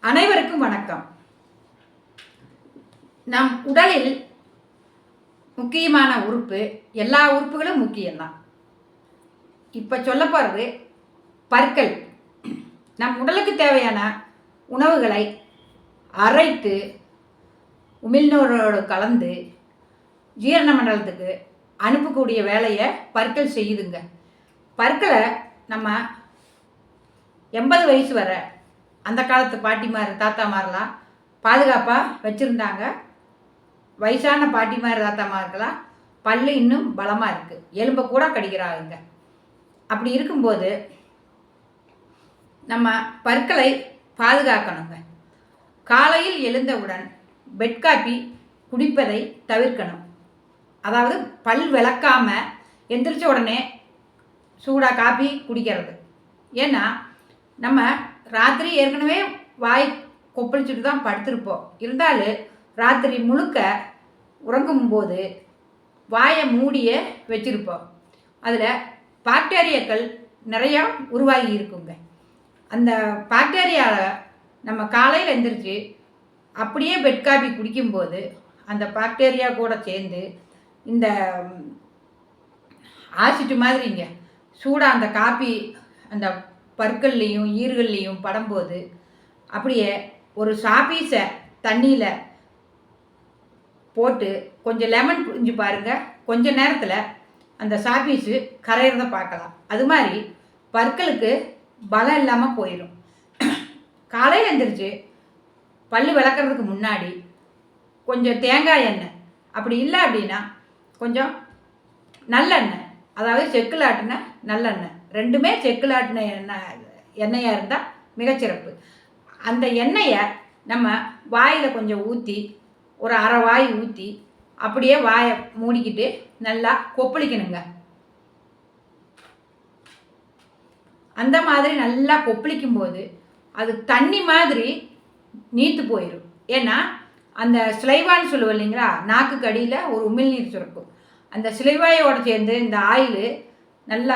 அனைவருக்கும் வணக்கம். நம் உடலில் முக்கியமான உறுப்பு, எல்லா உறுப்புகளும் முக்கியம்தான். இப்போ சொல்ல போகிறது பற்கள். நம் உடலுக்கு தேவையான உணவுகளை அரைத்து உமிழ்நீரோடு கலந்து ஜீரண மண்டலத்துக்கு அனுப்பக்கூடிய வேலையை பற்கள் செய்யுதுங்க. பற்களை நம்ம 80 வயசு வரை அந்த காலத்து பாட்டிமார் தாத்தாமாரெலாம் பாதுகாப்பாக வச்சுருந்தாங்க. வயசான பாட்டிமார் தாத்தாமாருக்கெல்லாம் பல் இன்னும் பலமாக இருக்குது, எலும்பை கூட கடிக்கிறாங்க. அப்படி இருக்கும்போது நம்ம பற்களை பாதுகாக்கணுங்க. காலையில் எழுந்தவுடன் பெட் காபி குடிப்பதை தவிர்க்கணும். அதாவது பல் விளக்காமல் எந்திரிச்ச உடனே சூடாக காப்பி குடிக்கிறது. ஏன்னா நம்ம ராத்திரி ஏற்கனவே வாய் கொப்பளிச்சுட்டு தான் படுத்திருப்போம். இருந்தாலும் ராத்திரி முழுக்க உறங்கும்போது வாயை மூடிய வச்சுருப்போம். அதில் பாக்டீரியாக்கள் நிறையா உருவாகி இருக்குங்க. அந்த பாக்டீரியாவை நம்ம காலையில் எழுந்திரிச்சு அப்படியே பெட் காபி குடிக்கும்போது அந்த பாக்டீரியா கூட சேர்ந்து இந்த ஆசிட்டு மாதிரிங்க சூடாக அந்த காப்பி அந்த பற்கள்லேயும் ஈர்கள்லேயும் படும்போது அப்படியே ஒரு சாப்பீஸை தண்ணியில் போட்டு கொஞ்சம் லெமன் புழிஞ்சு பாருங்கள். கொஞ்ச நேரத்தில் அந்த சாப்பீஸு கரையிறத பார்க்கலாம். அது மாதிரி பற்களுக்கு பலம் இல்லாமல் போயிடும். காலையில் எழுந்திரிச்சு பல் விளக்குறதுக்கு முன்னாடி கொஞ்சம் தேங்காய் எண்ணெய், அப்படி இல்லை அப்படின்னா கொஞ்சம் நல்லெண்ணெய், அதாவது செக்கில் ஆட்டின நல்லெண்ணெய், ரெண்டுமே செக்கில் ஆட்டின எண்ணெயாக இருந்தால் மிகச்சிறப்பு. அந்த எண்ணெயை நம்ம வாயில் கொஞ்சம் ஊற்றி ஒரு அரை வாய் ஊற்றி அப்படியே வாயை மூடிக்கிட்டு நல்லா கொப்பளிக்கணுங்க. அந்த மாதிரி நல்லா கொப்பளிக்கும்போது அது தண்ணி மாதிரி நீத்து போயிடும். ஏன்னா அந்த சிலைவான்னு சொல்லுவோம் இல்லைங்களா, நாக்குக்கு அடியில் ஒரு உமிழ்நீர் சுரக்கும். அந்த சிலைவாயோடு சேர்ந்து இந்த ஆயில் நல்லா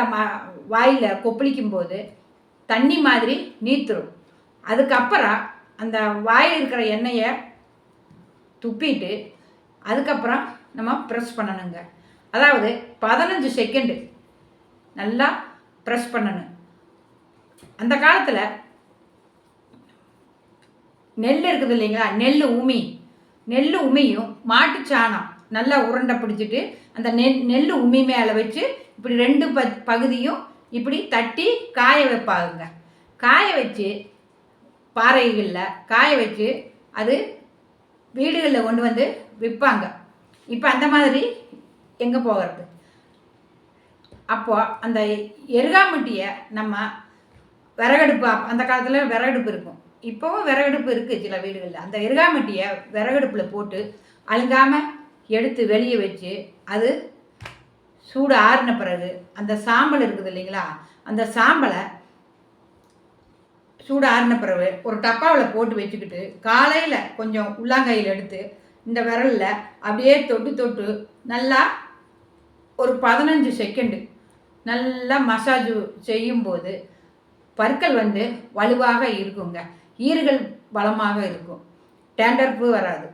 வாயில் கொப்பளிக்கும்போது தண்ணி மாதிரி நீத்துரும். அதுக்கப்புறம் அந்த வாயில் இருக்கிற எண்ணெயை துப்பிட்டு அதுக்கப்புறம் நம்ம ப்ரெஸ் பண்ணணுங்க. அதாவது 15 செகண்டு நல்லா ப்ரெஸ் பண்ணணும். அந்த காலத்தில் நெல் இருக்குது இல்லைங்களா, நெல் உமியும் மாட்டுச்சாணம் நல்லா உருண்டை பிடிச்சிட்டு அந்த நெல் உமி மேலே வச்சு இப்படி 2 பகுதியும் இப்படி தட்டி காய வைப்பாங்க. காய வச்சு பாறைகளில் காய வச்சு அது வீடுகளில் கொண்டு வந்து விற்பாங்க. இப்போ அந்த மாதிரி எங்கே போகிறது? அப்போது அந்த எருகாமட்டியை நம்ம விறகடுப்பு, அந்த காலத்தில் விறகடுப்பு இருக்கும், இப்போவும் விறகடுப்பு இருக்குது சில வீடுகளில். அந்த எருகாமட்டியை விறகடுப்பில் போட்டு அழுங்காமல் எடுத்து வெளியே வச்சு அது சூடு ஆறின பிறகு அந்த சாம்பல் இருக்குது இல்லைங்களா, அந்த சாம்பலை சூடு ஆறின பிறகு ஒரு டப்பாவில் போட்டு வச்சுக்கிட்டு காலையில் கொஞ்சம் உள்ளாங்கையில் எடுத்து இந்த விரலில் அப்படியே தொட்டு நல்லா ஒரு 15 செகண்டு நல்லா மசாஜ் செய்யும்போது பற்கள் வலுவாக இருக்குங்க. ஈறுகள் பலமாக இருக்கும், டேண்டர்ப்பு வராது.